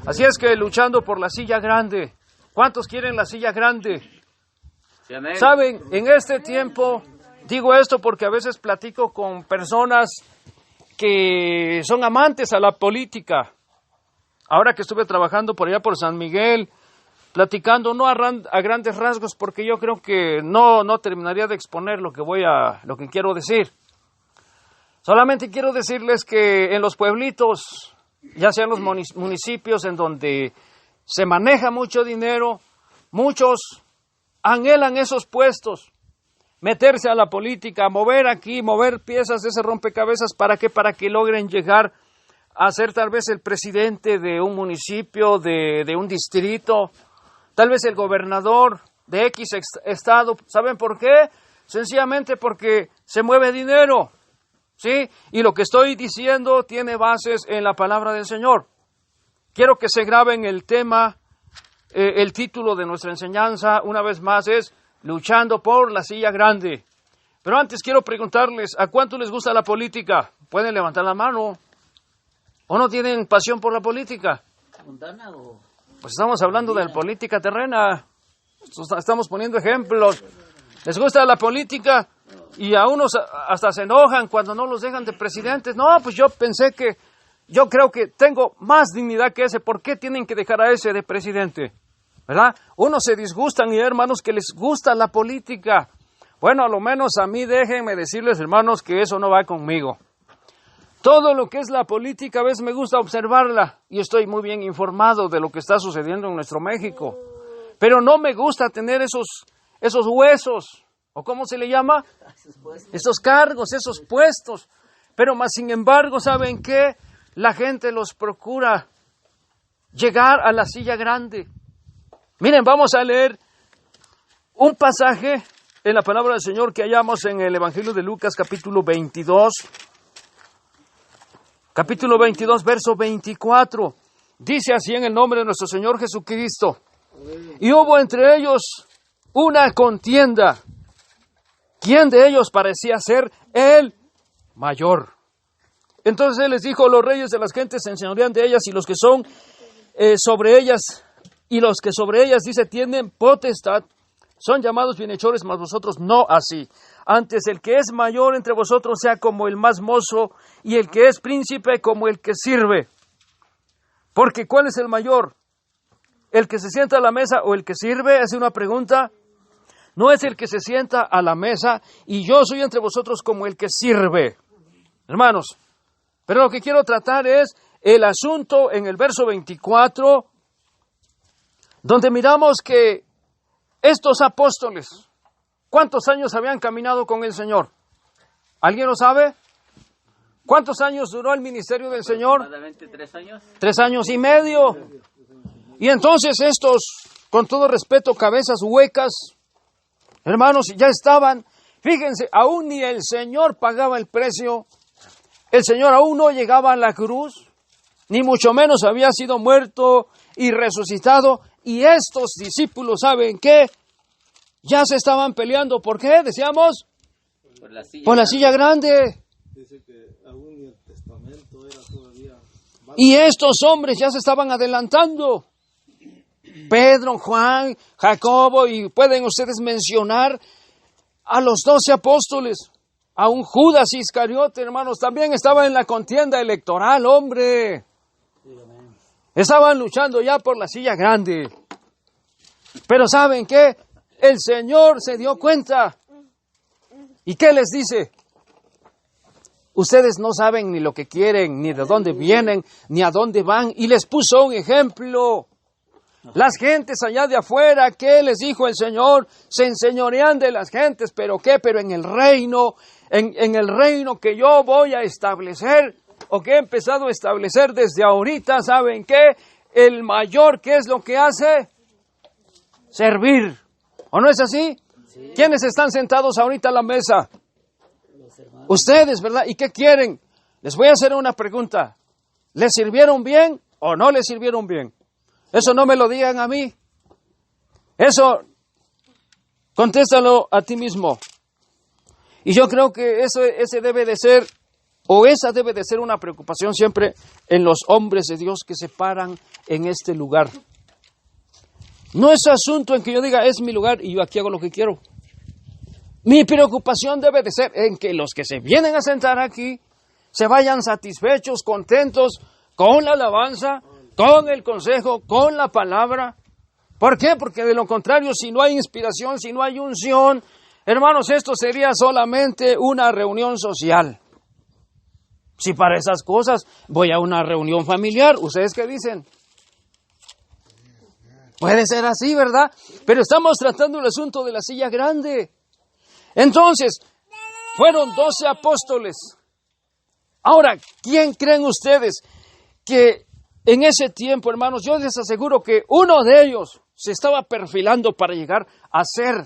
Así es que luchando por la silla grande. ¿Cuántos quieren la silla grande? Sí, amén. Saben, en este tiempo, digo esto porque a veces platico con personas que son amantes a la política. Ahora que estuve trabajando por allá por San Miguel, platicando no a grandes rasgos, porque yo creo que no terminaría de exponer lo que quiero decir. Solamente quiero decirles que en los pueblitos, ya sean los municipios en donde se maneja mucho dinero, muchos anhelan esos puestos, meterse a la política, mover aquí, mover piezas de ese rompecabezas, ¿para qué? Para que logren llegar a ser tal vez el presidente de un municipio, de un distrito, tal vez el gobernador de X estado. ¿Saben por qué? Sencillamente porque se mueve dinero, ¿sí? Y lo que estoy diciendo tiene bases en la palabra del Señor. Quiero que se graben el tema, el título de nuestra enseñanza, una vez más, es Luchando por la silla grande. Pero antes quiero preguntarles, ¿a cuánto les gusta la política? ¿Pueden levantar la mano? ¿O no tienen pasión por la política? Pues estamos hablando de la política terrena. Estamos poniendo ejemplos. ¿Les gusta la política? Y a unos hasta se enojan cuando no los dejan de presidentes. No, pues yo creo que tengo más dignidad que ese. ¿Por qué tienen que dejar a ese de presidente? ¿Verdad? Unos se disgustan y hay hermanos que les gusta la política. Bueno, a lo menos a mí déjenme decirles, hermanos, que eso no va conmigo. Todo lo que es la política a veces me gusta observarla y estoy muy bien informado de lo que está sucediendo en nuestro México. Pero no me gusta tener esos huesos, o ¿cómo se le llama? Esos cargos, esos puestos. Pero más sin embargo, ¿saben qué? La gente los procura llegar a la silla grande. Miren, vamos a leer un pasaje en la palabra del Señor que hallamos en el Evangelio de Lucas, capítulo 22. Capítulo 22, verso 24. Dice así en el nombre de nuestro Señor Jesucristo. Y hubo entre ellos una contienda. ¿Quién de ellos parecía ser el mayor? Entonces él les dijo, los reyes de las gentes se enseñorean de ellas y los que son sobre ellas, y los que sobre ellas, dice, tienen potestad, son llamados bienhechores, mas vosotros no así. Antes el que es mayor entre vosotros sea como el más mozo, y el que es príncipe como el que sirve. Porque ¿cuál es el mayor? ¿El que se sienta a la mesa o el que sirve? Hace una pregunta. No es el que se sienta a la mesa, y yo soy entre vosotros como el que sirve. Hermanos, pero lo que quiero tratar es el asunto en el verso 24, donde miramos que estos apóstoles, ¿cuántos años habían caminado con el Señor? ¿Alguien lo sabe? ¿Cuántos años duró el ministerio del Señor? Aproximadamente 3 años. 3 años y medio. Y entonces estos, con todo respeto, cabezas huecas, hermanos, ya estaban, fíjense, aún ni el Señor pagaba el precio, el Señor aún no llegaba a la cruz, ni mucho menos había sido muerto y resucitado, y estos discípulos, ¿saben qué? Ya se estaban peleando, ¿por qué? Decíamos, por la silla grande. Dice que aún el testamento era todavía... Y estos hombres ya se estaban adelantando. Pedro, Juan, Jacobo, y pueden ustedes mencionar a los 12 apóstoles, a un Judas Iscariote, hermanos, también estaba en la contienda electoral, hombre. Estaban luchando ya por la silla grande. Pero ¿saben qué? El Señor se dio cuenta. ¿Y qué les dice? Ustedes no saben ni lo que quieren, ni de dónde vienen, ni a dónde van. Y les puso un ejemplo. Las gentes allá de afuera, ¿qué les dijo el Señor? Se enseñorean de las gentes, ¿pero qué? Pero en el reino, en el reino que yo voy a establecer, o que he empezado a establecer desde ahorita, ¿saben qué? El mayor, ¿qué es lo que hace? Servir. ¿O no es así? Sí. ¿Quiénes están sentados ahorita a la mesa? Ustedes, ¿verdad? ¿Y qué quieren? Les voy a hacer una pregunta. ¿Les sirvieron bien o no les sirvieron bien? Eso no me lo digan a mí. Eso, contéstalo a ti mismo. Y yo creo que ese debe de ser O esa debe de ser una preocupación siempre en los hombres de Dios que se paran en este lugar. No es asunto en que yo diga, es mi lugar y yo aquí hago lo que quiero. Mi preocupación debe de ser en que los que se vienen a sentar aquí se vayan satisfechos, contentos con la alabanza, con el consejo, con la palabra. ¿Por qué? Porque de lo contrario, si no hay inspiración, si no hay unción, hermanos, esto sería solamente una reunión social. Si para esas cosas voy a una reunión familiar, ¿ustedes qué dicen? Puede ser así, ¿verdad? Pero estamos tratando el asunto de la silla grande. Entonces, fueron 12 apóstoles. Ahora, ¿quién creen ustedes que en ese tiempo, hermanos, yo les aseguro que uno de ellos se estaba perfilando para llegar a ser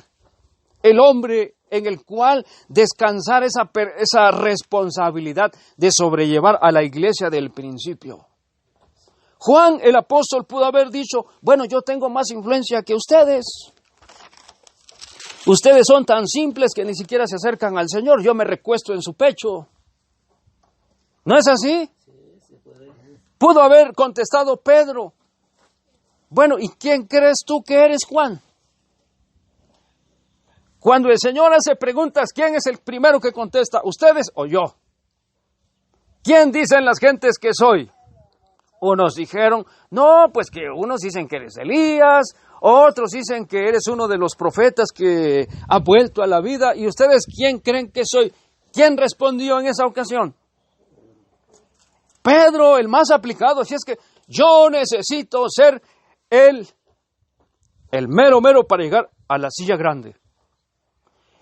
el hombre en el cual descansar esa responsabilidad de sobrellevar a la iglesia del principio? Juan el apóstol pudo haber dicho, bueno, yo tengo más influencia que ustedes. Ustedes son tan simples que ni siquiera se acercan al Señor, yo me recuesto en su pecho. ¿No es así? Pudo haber contestado Pedro, bueno, ¿y quién crees tú que eres, Juan? Cuando el Señor hace preguntas, ¿quién es el primero que contesta? ¿Ustedes o yo? ¿Quién dicen las gentes que soy? Unos dijeron, no, pues que unos dicen que eres Elías, otros dicen que eres uno de los profetas que ha vuelto a la vida. ¿Y ustedes quién creen que soy? ¿Quién respondió en esa ocasión? Pedro, el más aplicado. Así es que yo necesito ser el mero para llegar a la silla grande.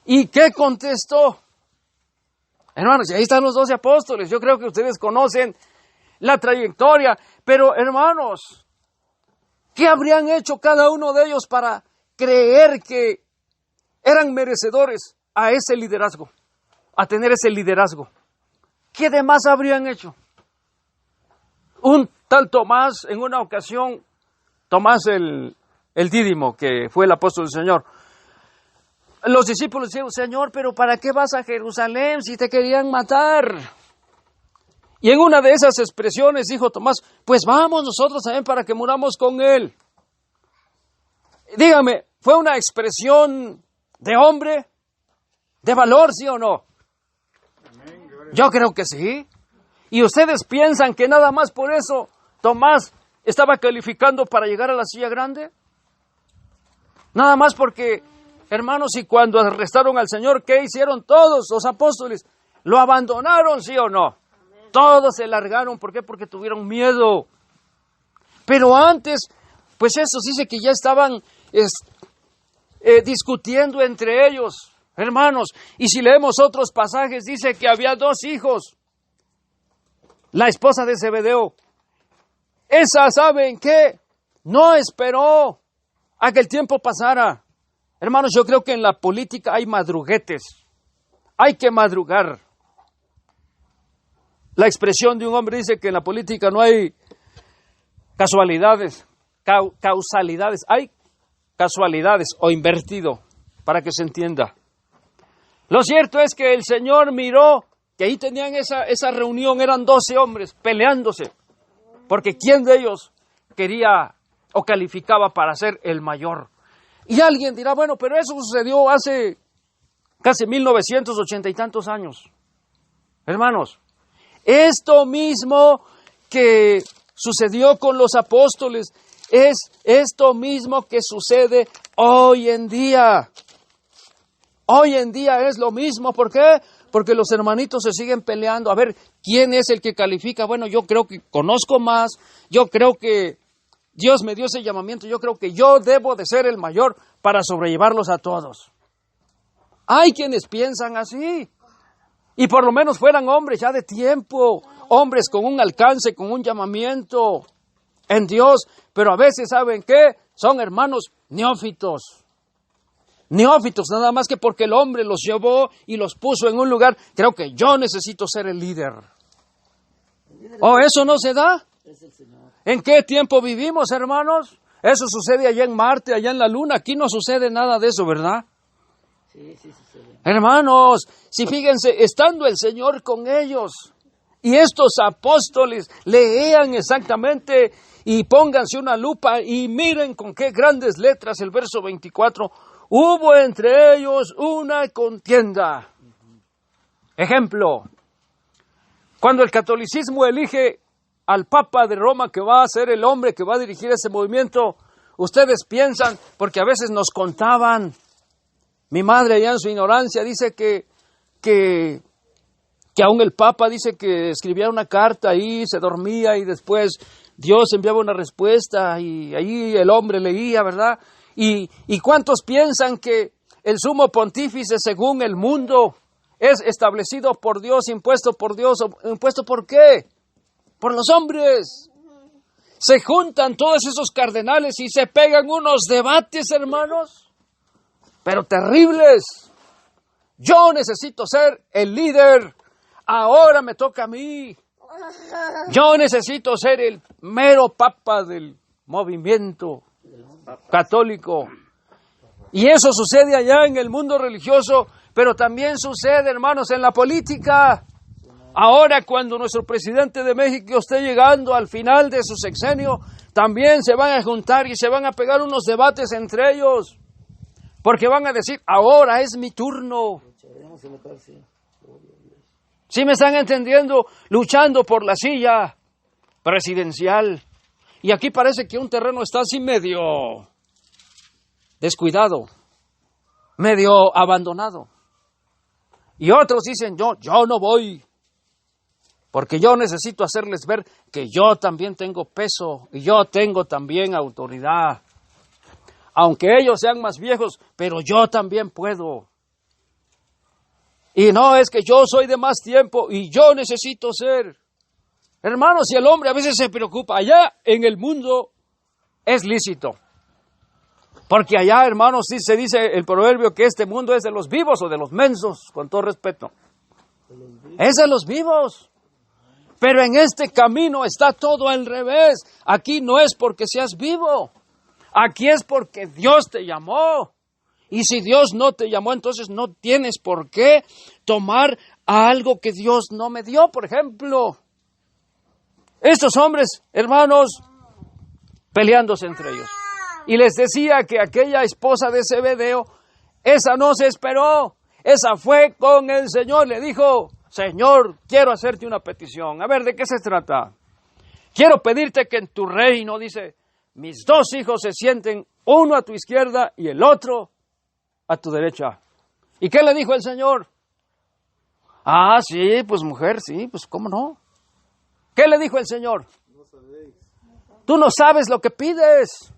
¿Y qué contestó? Hermanos, y ahí están los 12 apóstoles. Yo creo que ustedes conocen la trayectoria. Pero, hermanos, ¿qué habrían hecho cada uno de ellos para creer que eran merecedores a ese liderazgo, a tener ese liderazgo? ¿Qué demás habrían hecho? Un tal Tomás, en una ocasión, Tomás el Dídimo, que fue el apóstol del Señor, los discípulos dijeron, Señor, pero ¿para qué vas a Jerusalén si te querían matar? Y en una de esas expresiones dijo Tomás, pues vamos nosotros también para que muramos con él. Dígame, ¿fue una expresión de hombre, de valor, sí o no? Yo creo que sí. ¿Y ustedes piensan que nada más por eso Tomás estaba calificando para llegar a la silla grande? Nada más porque, hermanos, y cuando arrestaron al Señor, ¿qué hicieron todos los apóstoles? ¿Lo abandonaron, sí o no? Todos se largaron. ¿Por qué? Porque tuvieron miedo. Pero antes, pues eso dice que ya estaban discutiendo entre ellos, hermanos. Y si leemos otros pasajes, dice que había 2 hijos. La esposa de Zebedeo. Esa, ¿saben qué? No esperó a que el tiempo pasara. Hermanos, yo creo que en la política hay madruguetes. Hay que madrugar. La expresión de un hombre dice que en la política no hay casualidades, causalidades, hay casualidades o invertido, para que se entienda. Lo cierto es que el Señor miró que ahí tenían esa reunión, eran 12 hombres peleándose, porque ¿quién de ellos quería o calificaba para ser el mayor? Y alguien dirá, bueno, pero eso sucedió hace casi 1980 y tantos años. Hermanos, esto mismo que sucedió con los apóstoles es esto mismo que sucede hoy en día. Hoy en día es lo mismo. ¿Por qué? Porque los hermanitos se siguen peleando. A ver, ¿quién es el que califica? Bueno, yo creo que conozco más. Yo creo que Dios me dio ese llamamiento. Yo creo que yo debo de ser el mayor para sobrellevarlos a todos. Hay quienes piensan así. Y por lo menos fueran hombres ya de tiempo, hombres con un alcance, con un llamamiento en Dios, pero a veces, ¿saben qué? Son hermanos neófitos. Neófitos, nada más que porque el hombre los llevó y los puso en un lugar, creo que yo necesito ser el líder. ¿O eso no se da? ¿En qué tiempo vivimos, hermanos? Eso sucede allá en Marte, allá en la Luna, aquí no sucede nada de eso, ¿verdad? Sí sucede. Hermanos, si fíjense, estando el Señor con ellos, Y estos apóstoles lean exactamente y pónganse una lupa y miren con qué grandes letras el verso 24. Hubo entre ellos una contienda. Ejemplo, cuando el catolicismo elige al Papa de Roma, que va a ser el hombre que va a dirigir ese movimiento, ustedes piensan, porque a veces nos contaban, mi madre ya en su ignorancia dice que aún el Papa dice que escribía una carta ahí, se dormía y después Dios enviaba una respuesta y ahí el hombre leía, ¿verdad? ¿Y cuántos piensan que el sumo pontífice, según el mundo, es establecido por Dios, impuesto por Dios? ¿Impuesto por qué? Por los hombres. Se juntan todos esos cardenales y se pegan unos debates, hermanos, pero terribles. Yo necesito ser el líder. Ahora me toca a mí. Yo necesito ser el mero papa del movimiento católico. Y eso sucede allá en el mundo religioso, pero también sucede, hermanos, en la política. Ahora, cuando nuestro presidente de México esté llegando al final de su sexenio, también se van a juntar y se van a pegar unos debates entre ellos, porque van a decir, ahora es mi turno. ¿Sí me están entendiendo? Luchando por la silla presidencial. Y aquí parece que un terreno está así medio descuidado, medio abandonado. Y otros dicen, yo no voy, porque yo necesito hacerles ver que yo también tengo peso y yo tengo también autoridad. Aunque ellos sean más viejos, pero yo también puedo. Y no, es que yo soy de más tiempo y yo necesito ser. Hermanos, si el hombre a veces se preocupa, allá en el mundo es lícito. Porque allá, hermanos, sí se dice el proverbio que este mundo es de los vivos o de los mensos, con todo respeto. Es de los vivos. Pero en este camino está todo al revés. Aquí no es porque seas vivo. Aquí es porque Dios te llamó. Y si Dios no te llamó, entonces no tienes por qué tomar algo que Dios no me dio. Por ejemplo, estos hombres, hermanos, peleándose entre ellos. Y les decía que aquella esposa de Zebedeo, esa no se esperó. Esa fue con el Señor. Le dijo, Señor, quiero hacerte una petición. A ver, ¿de qué se trata? Quiero pedirte que en tu reino, dice, mis dos hijos se sienten, uno a tu izquierda y el otro a tu derecha. ¿Y qué le dijo el Señor? Ah, sí, pues mujer, sí, pues cómo no. ¿Qué le dijo el Señor? No sabéis. Tú no sabes lo que pides.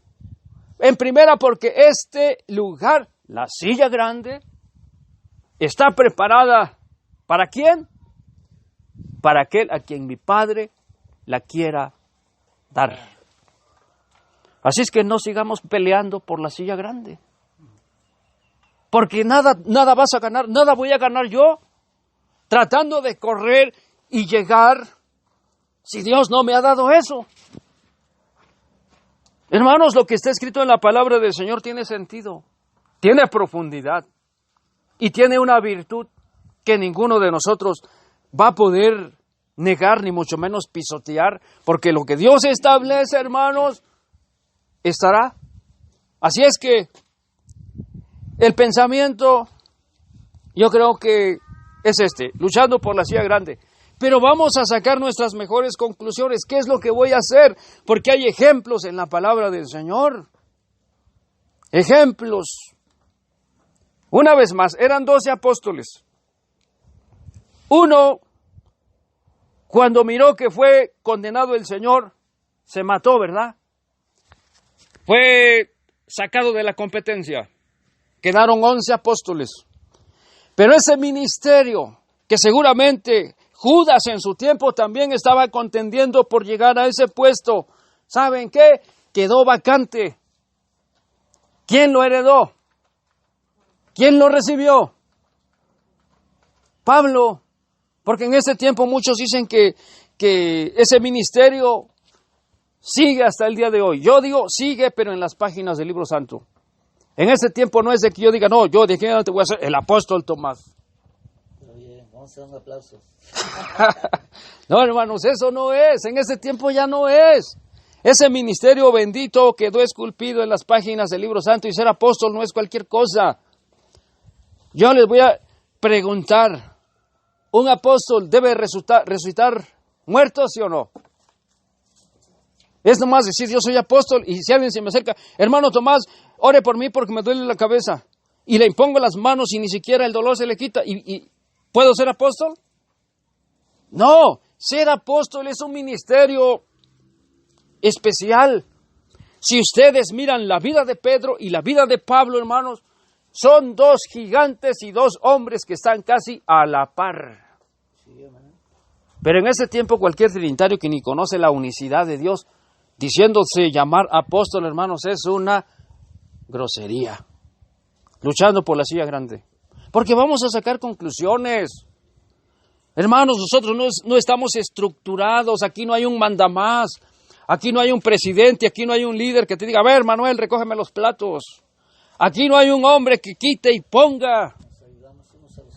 En primera, porque este lugar, la silla grande, está preparada, ¿para quién? Para aquel a quien mi Padre la quiera dar. Así es que no sigamos peleando por la silla grande. Porque nada vas a ganar, nada voy a ganar yo, tratando de correr y llegar, si Dios no me ha dado eso. Hermanos, lo que está escrito en la palabra del Señor tiene sentido, tiene profundidad y tiene una virtud que ninguno de nosotros va a poder negar, ni mucho menos pisotear, porque lo que Dios establece, hermanos, estará. Así es que el pensamiento, yo creo que es luchando por la silla grande. Pero vamos a sacar nuestras mejores conclusiones. ¿Qué es lo que voy a hacer? Porque hay ejemplos en la palabra del Señor. Ejemplos. Una vez más, eran 12 apóstoles. Uno, cuando miró que fue condenado el Señor, se mató, ¿verdad? Fue sacado de la competencia. Quedaron 11 apóstoles. Pero ese ministerio, que seguramente Judas en su tiempo también estaba contendiendo por llegar a ese puesto, ¿saben qué? Quedó vacante. ¿Quién lo heredó? ¿Quién lo recibió? Pablo. Porque en ese tiempo muchos dicen que ese ministerio sigue hasta el día de hoy. Yo digo sigue, pero en las páginas del Libro Santo. En ese tiempo no es de que yo diga, no, yo de aquí adelante voy a ser el apóstol Tomás. Vamos a dar un aplauso. No, hermanos, eso no es. En ese tiempo ya no es. Ese ministerio bendito quedó esculpido en las páginas del libro santo y ser apóstol no es cualquier cosa. Yo les voy a preguntar, ¿un apóstol debe resucitar muertos, sí o no? Es nomás decir, yo soy apóstol, y si alguien se me acerca, hermano Tomás, ore por mí porque me duele la cabeza, y le impongo las manos y ni siquiera el dolor se le quita, ¿y puedo ser apóstol? No, ser apóstol es un ministerio especial. Si ustedes miran la vida de Pedro y la vida de Pablo, hermanos, son dos gigantes y dos hombres que están casi a la par. Pero en ese tiempo cualquier trinitario que ni conoce la unicidad de Dios, diciéndose llamar apóstol, hermanos, es una grosería. Luchando por la silla grande. Porque vamos a sacar conclusiones. Hermanos, nosotros no estamos estructurados. Aquí no hay un mandamás. Aquí no hay un presidente. Aquí no hay un líder que te diga, a ver, Manuel, recógeme los platos. Aquí no hay un hombre que quite y ponga.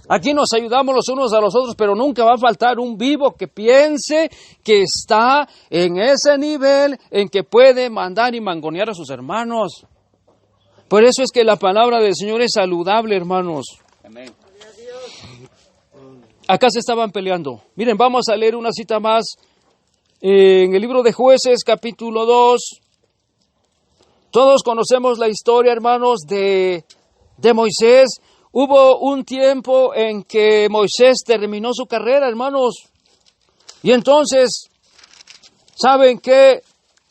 Aquí nos ayudamos los unos a los otros, pero nunca va a faltar un vivo que piense que está en ese nivel en que puede mandar y mangonear a sus hermanos. Por eso es que la palabra del Señor es saludable, hermanos. Amén. Acá se estaban peleando. Miren, vamos a leer una cita más en el libro de Jueces, capítulo 2. Todos conocemos la historia, hermanos, de Moisés. Hubo un tiempo en que Moisés terminó su carrera, hermanos. Y entonces, ¿saben qué?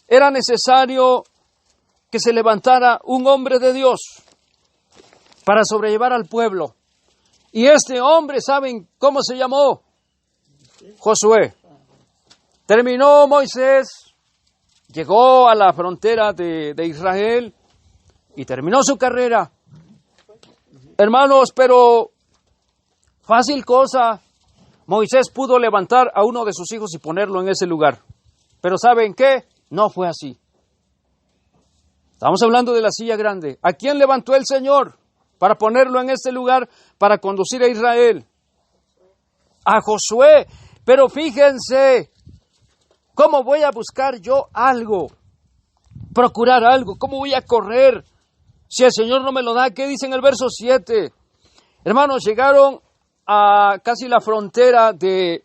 Era necesario que se levantara un hombre de Dios para sobrellevar al pueblo. Y este hombre, ¿saben cómo se llamó? Josué. Terminó Moisés, llegó a la frontera de Israel y terminó su carrera. Hermanos, pero fácil cosa. Moisés pudo levantar a uno de sus hijos y ponerlo en ese lugar. Pero ¿saben qué? No fue así. Estamos hablando de la silla grande. ¿A quién levantó el Señor para ponerlo en este lugar para conducir a Israel? A Josué. Pero fíjense, ¿cómo voy a buscar yo algo? Procurar algo. ¿Cómo voy a correr? Si el Señor no me lo da, ¿qué dice en el verso 7? Hermanos, llegaron a casi la frontera de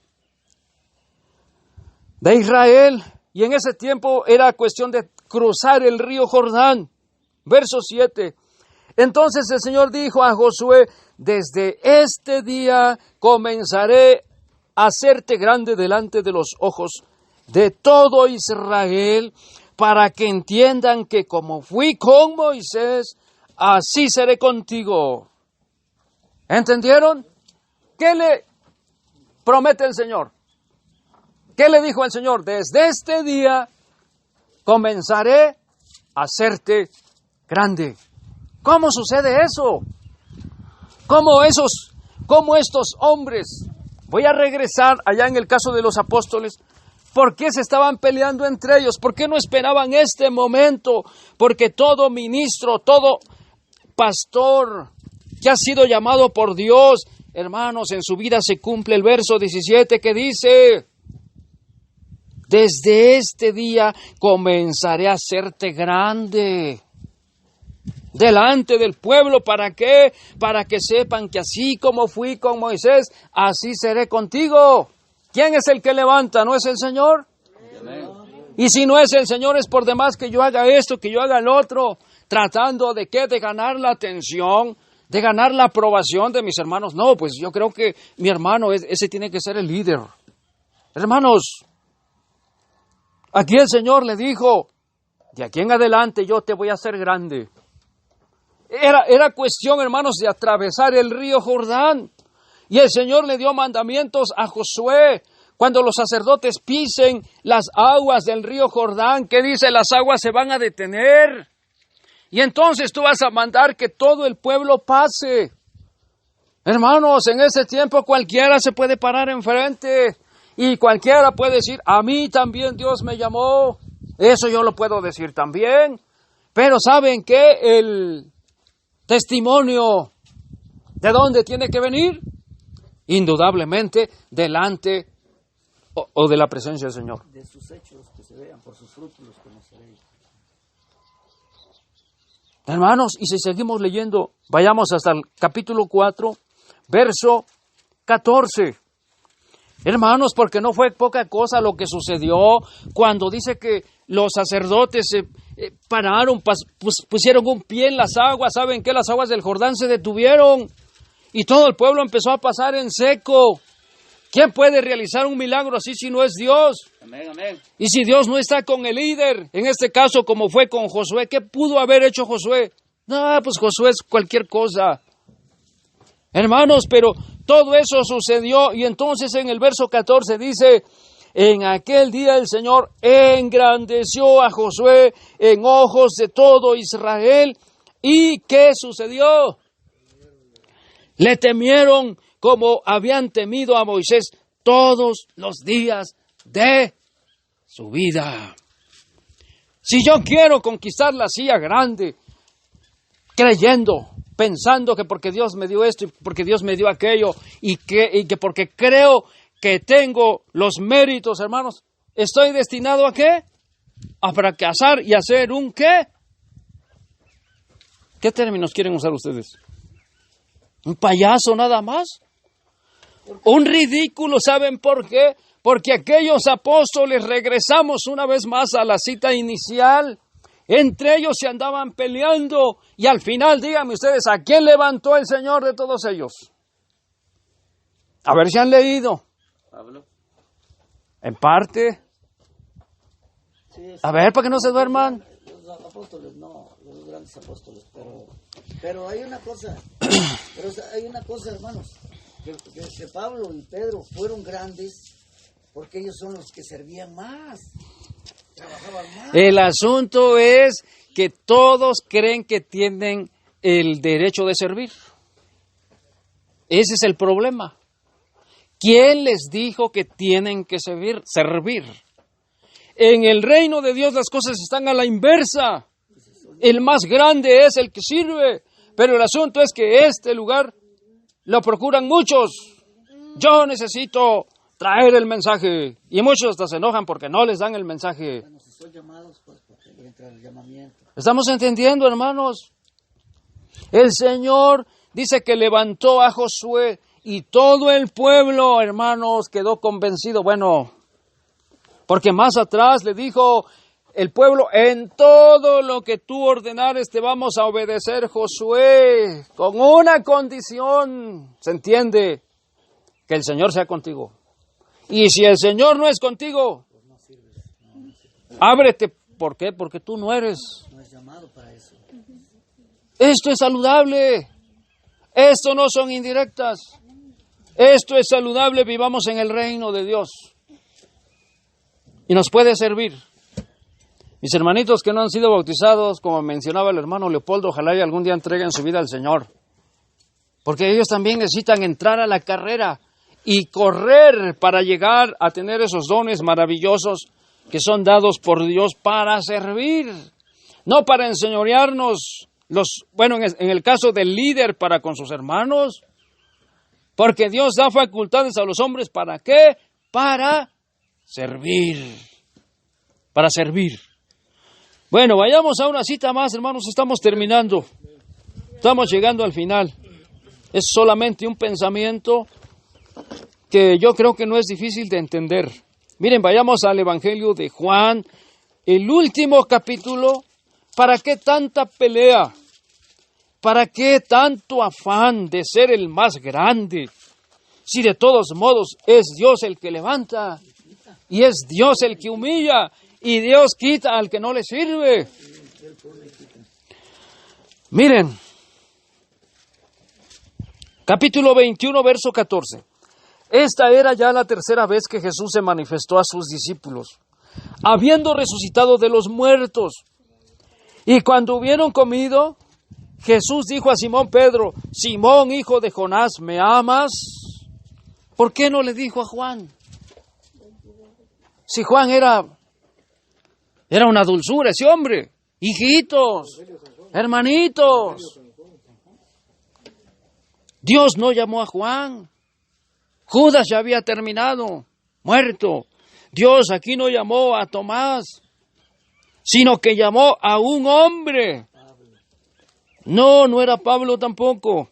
Israel, y en ese tiempo era cuestión de cruzar el río Jordán. Verso 7. Entonces el Señor dijo a Josué, desde este día comenzaré a hacerte grande delante de los ojos de todo Israel, para que entiendan que como fui con Moisés, así seré contigo. ¿Entendieron? ¿Qué le promete el Señor? ¿Qué le dijo el Señor? Desde este día comenzaré a hacerte grande. ¿Cómo sucede eso? ¿Cómo estos hombres? Voy a regresar allá en el caso de los apóstoles. ¿Por qué se estaban peleando entre ellos? ¿Por qué no esperaban este momento? Porque todo ministro, todo pastor que ha sido llamado por Dios, hermanos, en su vida se cumple el verso 17 que dice, desde este día comenzaré a hacerte grande delante del pueblo. ¿Para qué? Para que sepan que así como fui con Moisés, así seré contigo. ¿Quién es el que levanta? ¿No es el Señor? Amén. Y si no es el Señor, es por demás que yo haga esto, que yo haga el otro, tratando de ¿qué? De ganar la atención, de ganar la aprobación de mis hermanos. No, pues yo creo que mi hermano, ese tiene que ser el líder. Hermanos, aquí el Señor le dijo, de aquí en adelante yo te voy a hacer grande. Era cuestión, hermanos, de atravesar el río Jordán. Y el Señor le dio mandamientos a Josué. Cuando los sacerdotes pisen las aguas del río Jordán, ¿qué dice? Las aguas se van a detener. Y entonces tú vas a mandar que todo el pueblo pase. Hermanos, en ese tiempo cualquiera se puede parar enfrente. Y cualquiera puede decir, a mí también Dios me llamó. Eso yo lo puedo decir también. Pero ¿saben qué? El testimonio, ¿de dónde tiene que venir? indudablemente delante o de la presencia del Señor. De sus hechos que se vean, por sus frutos los conoceréis. Hermanos, y si seguimos leyendo, vayamos hasta el capítulo 4, verso 14. Hermanos, porque no fue poca cosa lo que sucedió cuando dice que los sacerdotes se pararon, pusieron un pie en las aguas. ¿Saben qué? Las aguas del Jordán se detuvieron y todo el pueblo empezó a pasar en seco. ¿Quién puede realizar un milagro así si no es Dios? Amén, amén. Y si Dios no está con el líder, en este caso como fue con Josué, ¿qué pudo haber hecho Josué? No, pues Josué es cualquier cosa. Hermanos, pero todo eso sucedió y entonces en el verso 14 dice, en aquel día el Señor engrandeció a Josué en ojos de todo Israel. ¿Y qué sucedió? Le temieron como habían temido a Moisés todos los días de su vida. Si yo quiero conquistar la silla grande, creyendo, pensando que porque Dios me dio esto y porque Dios me dio aquello y que porque creo que tengo los méritos, hermanos, ¿estoy destinado a qué? A fracasar y a ser un ¿qué? ¿Qué términos quieren usar ustedes? ¿Un payaso nada más? Un ridículo, ¿saben por qué? Porque aquellos apóstoles, regresamos una vez más a la cita inicial, entre ellos se andaban peleando y al final, díganme ustedes, ¿a quién levantó el Señor de todos ellos? A ver si han leído. Pablo. En parte. Sí, A ver, para que no se duerman. Los apóstoles, no, los grandes apóstoles, pero hay una cosa, hermanos, que Pablo y Pedro fueron grandes porque ellos son los que servían más, trabajaban más. El asunto es que todos creen que tienen el derecho de servir. Ese es el problema. ¿Quién les dijo que tienen que servir? En el reino de Dios las cosas están a la inversa. El más grande es el que sirve. Pero el asunto es que este lugar lo procuran muchos. Yo necesito traer el mensaje. Y muchos hasta se enojan porque no les dan el mensaje. Bueno, si son llamados, pues porque entra el llamamiento. ¿Estamos entendiendo, hermanos? El Señor dice que levantó a Josué y todo el pueblo, hermanos, quedó convencido. Bueno, porque más atrás le dijo el pueblo, en todo lo que tú ordenares te vamos a obedecer, Josué, con una condición, ¿se entiende? Que el Señor sea contigo. Y si el Señor no es contigo, ábrete. ¿Por qué? Porque tú no eres. No es llamado para eso. Esto es saludable. Esto no son indirectas. Esto es saludable. Vivamos en el reino de Dios. Y nos puede servir. Mis hermanitos que no han sido bautizados, como mencionaba el hermano Leopoldo, ojalá y algún día entreguen su vida al Señor. Porque ellos también necesitan entrar a la carrera y correr para llegar a tener esos dones maravillosos que son dados por Dios para servir. No para enseñorearnos, en el caso del líder para con sus hermanos. Porque Dios da facultades a los hombres, ¿para qué? Para servir. Para servir. Bueno, vayamos a una cita más, hermanos, estamos terminando. Estamos llegando al final. Es solamente un pensamiento que yo creo que no es difícil de entender. Miren, vayamos al Evangelio de Juan, el último capítulo. ¿Para qué tanta pelea? ¿Para qué tanto afán de ser el más grande? Si de todos modos es Dios el que levanta y es Dios el que humilla y Dios quita al que no le sirve. Miren, capítulo 21, verso 14. Esta era ya la tercera vez que Jesús se manifestó a sus discípulos, habiendo resucitado de los muertos. Y cuando hubieron comido, Jesús dijo a Simón Pedro, Simón, hijo de Jonás, ¿me amas? ¿Por qué no le dijo a Juan? Si Juan era una dulzura ese hombre. Hijitos, hermanitos. Dios no llamó a Juan. Judas ya había terminado, muerto. Dios aquí no llamó a Tomás, sino que llamó a un hombre. No, no era Pablo tampoco.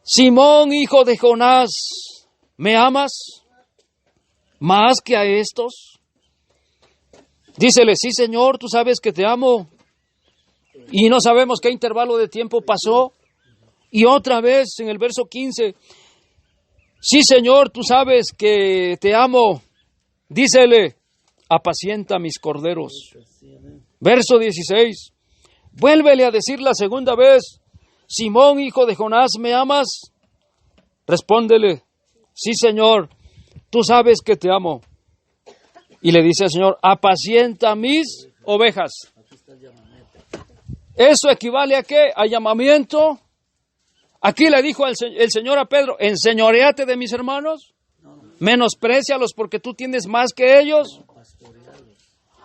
Simón, hijo de Jonás, ¿me amas más que a estos? Dícele, sí, Señor, tú sabes que te amo. Y no sabemos qué intervalo de tiempo pasó. Y otra vez en el verso 15, sí, Señor, tú sabes que te amo. Dícele, apacienta mis corderos. Verso 16, vuélvele a decir la segunda vez, Simón, hijo de Jonás, ¿me amas? Respóndele, sí, Señor, tú sabes que te amo. Y le dice al Señor, apacienta mis ovejas. ¿Eso equivale a qué? ¿A llamamiento? Aquí le dijo el Señor a Pedro, enseñoréate de mis hermanos, menosprécialos porque tú tienes más que ellos.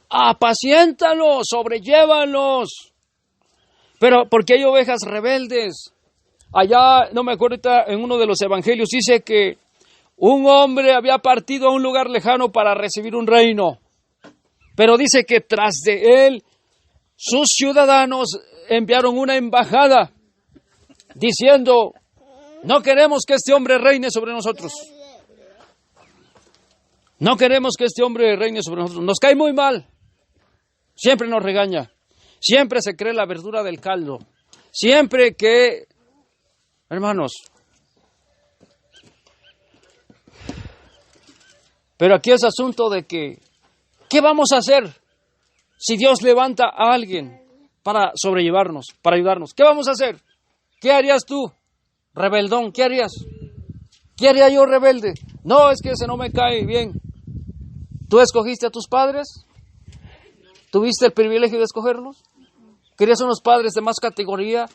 Apaciéntalos, sobrellévalos. Pero porque hay ovejas rebeldes. Allá, no me acuerdo ahorita, en uno de los evangelios dice que un hombre había partido a un lugar lejano para recibir un reino. Pero dice que tras de él, sus ciudadanos enviaron una embajada diciendo, no queremos que este hombre reine sobre nosotros. No queremos que este hombre reine sobre nosotros. Nos cae muy mal. Siempre nos regaña. Siempre se cree la verdura del caldo. Siempre que, hermanos, pero aquí es asunto de que, ¿qué vamos a hacer si Dios levanta a alguien para sobrellevarnos, para ayudarnos? ¿Qué vamos a hacer? ¿Qué harías tú, rebeldón? ¿Qué harías? ¿Qué haría yo, rebelde? No, es que ese no me cae bien. ¿Tú escogiste a tus padres? ¿Tuviste el privilegio de escogerlos? ¿Querías unos padres de más categoría,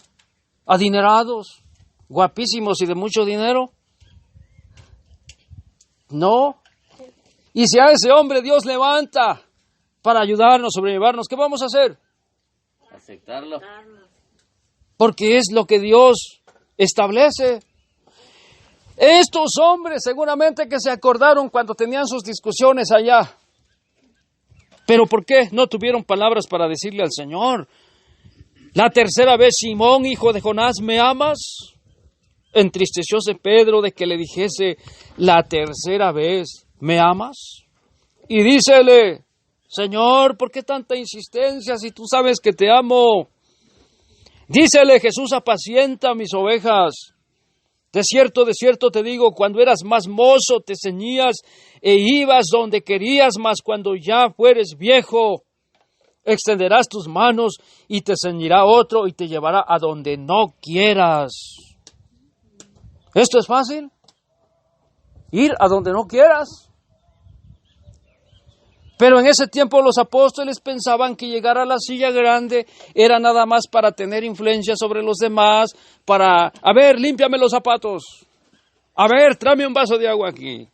adinerados, guapísimos y de mucho dinero? No. Y si a ese hombre Dios levanta para ayudarnos, sobrellevarnos, ¿qué vamos a hacer? Aceptarlo. Porque es lo que Dios establece. Estos hombres seguramente que se acordaron cuando tenían sus discusiones allá. ¿Pero por qué no tuvieron palabras para decirle al Señor? La tercera vez, Simón, hijo de Jonás, ¿me amas? Entristecióse Pedro de que le dijese la tercera vez, ¿me amas? Y dícele, Señor, ¿por qué tanta insistencia si tú sabes que te amo? Dícele Jesús, apacienta mis ovejas. De cierto te digo, cuando eras más mozo te ceñías e ibas donde querías, mas cuando ya fueres viejo, extenderás tus manos y te ceñirá otro y te llevará a donde no quieras. ¿Esto es fácil? Ir a donde no quieras. Pero en ese tiempo los apóstoles pensaban que llegar a la silla grande era nada más para tener influencia sobre los demás, para, a ver, límpiame los zapatos, a ver, tráeme un vaso de agua aquí.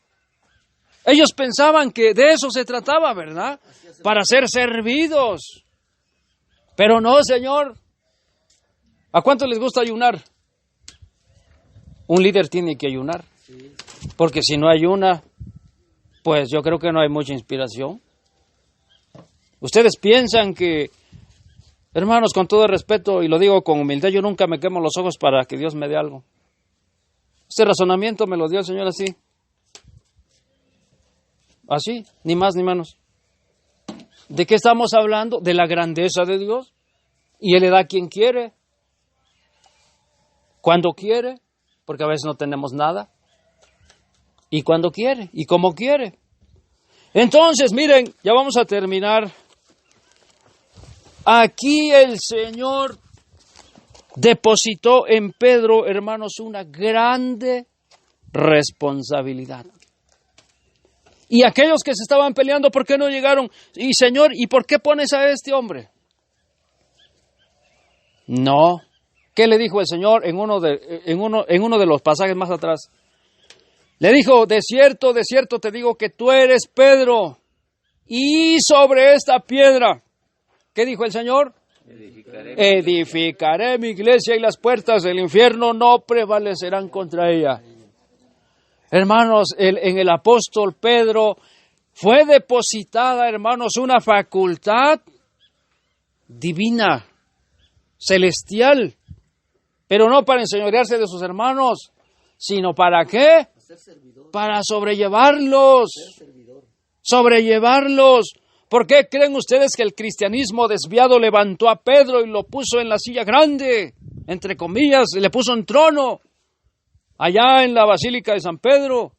Ellos pensaban que de eso se trataba, ¿verdad? Para ser servidos. Pero no, Señor. ¿A cuánto les gusta ayunar? Un líder tiene que ayunar. Porque si no ayuna, pues yo creo que no hay mucha inspiración. Ustedes piensan que, hermanos, con todo respeto, y lo digo con humildad, yo nunca me quemo los ojos para que Dios me dé algo. Este razonamiento me lo dio el Señor así. Así, ni más ni menos. ¿De qué estamos hablando? De la grandeza de Dios. Y Él le da a quien quiere. Cuando quiere, porque a veces no tenemos nada. Y cuando quiere, y como quiere. Entonces, miren, ya vamos a terminar. Aquí el Señor depositó en Pedro, hermanos, una grande responsabilidad. Y aquellos que se estaban peleando, ¿por qué no llegaron? Y Señor, ¿y por qué pones a este hombre? No. ¿Qué le dijo el Señor en uno de los pasajes más atrás? Le dijo, de cierto te digo que tú eres Pedro, y sobre esta piedra, ¿qué dijo el Señor? Edificaré mi iglesia y las puertas del infierno no prevalecerán contra ella. Hermanos, en el apóstol Pedro fue depositada, hermanos, una facultad divina, celestial, pero no para enseñorearse de sus hermanos, sino ¿para qué? Para sobrellevarlos, sobrellevarlos. ¿Por qué creen ustedes que el cristianismo desviado levantó a Pedro y lo puso en la silla grande, entre comillas, y le puso un trono allá en la Basílica de San Pedro?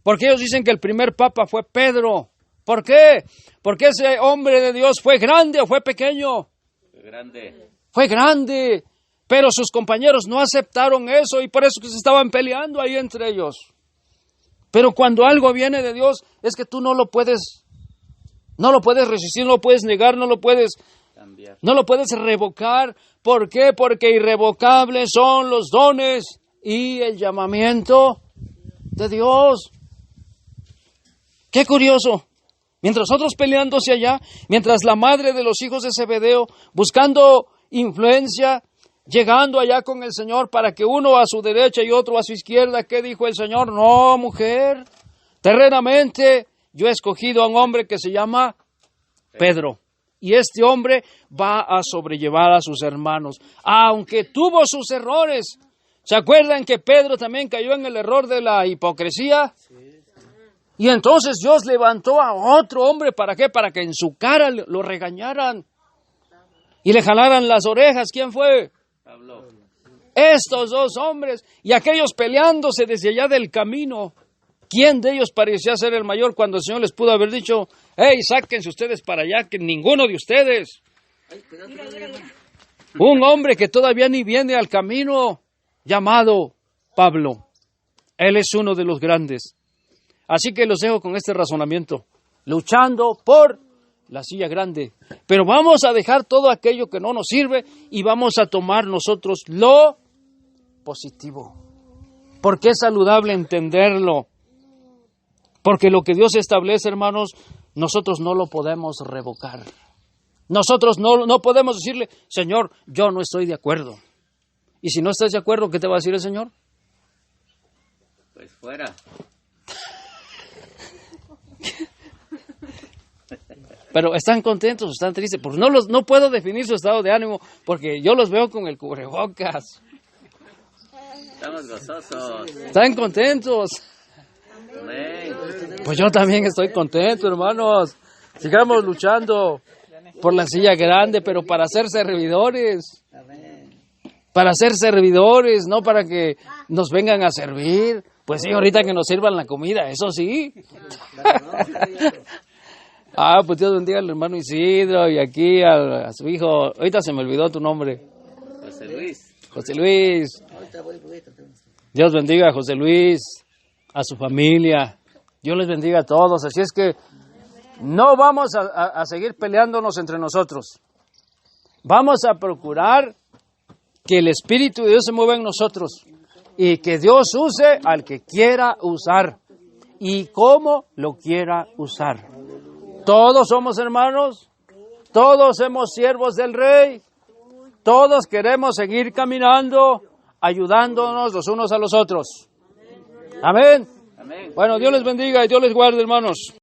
Porque ellos dicen que el primer papa fue Pedro. ¿Por qué? Porque ese hombre de Dios fue grande o fue pequeño. Grande. Fue grande, pero sus compañeros no aceptaron eso y por eso que se estaban peleando ahí entre ellos. Pero cuando algo viene de Dios, es que tú no lo puedes resistir, no lo puedes negar, no lo puedes Cambiar. no lo puedes revocar. ¿Por qué? Porque irrevocables son los dones y el llamamiento de Dios. Qué curioso. Mientras otros peleándose allá, mientras la madre de los hijos de Zebedeo, buscando influencia, llegando allá con el Señor para que uno a su derecha y otro a su izquierda, ¿qué dijo el Señor? No, mujer, terrenamente yo he escogido a un hombre que se llama Pedro. Y este hombre va a sobrellevar a sus hermanos, aunque tuvo sus errores. ¿Se acuerdan que Pedro también cayó en el error de la hipocresía? Y entonces Dios levantó a otro hombre, ¿para qué? Para que en su cara lo regañaran y le jalaran las orejas. ¿Quién fue? Pablo. Estos dos hombres, y aquellos peleándose desde allá del camino. ¿Quién de ellos parecía ser el mayor cuando el Señor les pudo haber dicho, hey, sáquense ustedes para allá, que ninguno de ustedes? Un hombre que todavía ni viene al camino, llamado Pablo. Él es uno de los grandes. Así que los dejo con este razonamiento, luchando por la silla grande. Pero vamos a dejar todo aquello que no nos sirve y vamos a tomar nosotros lo positivo. Porque es saludable entenderlo. Porque lo que Dios establece, hermanos, nosotros no lo podemos revocar. Nosotros no podemos decirle, Señor, yo no estoy de acuerdo. Y si no estás de acuerdo, ¿qué te va a decir el Señor? Pues fuera. Pero están contentos, están tristes, porque no puedo definir su estado de ánimo, porque yo los veo con el cubrebocas. Estamos gozosos. Están contentos. Amén. Pues yo también estoy contento, hermanos. Sigamos luchando por la silla grande, pero para ser servidores. Para ser servidores, no para que nos vengan a servir. Pues sí, ahorita que nos sirvan la comida, eso sí. Pues Dios bendiga al hermano Isidro y aquí a su hijo. Ahorita se me olvidó tu nombre. José Luis. José Luis. Dios bendiga a José Luis, a su familia. Dios les bendiga a todos. Así es que no vamos a seguir peleándonos entre nosotros. Vamos a procurar que el Espíritu de Dios se mueva en nosotros y que Dios use al que quiera usar y cómo lo quiera usar. Todos somos hermanos, todos somos siervos del Rey, todos queremos seguir caminando, ayudándonos los unos a los otros. Amén. Amén. Bueno, Dios les bendiga y Dios les guarde, hermanos.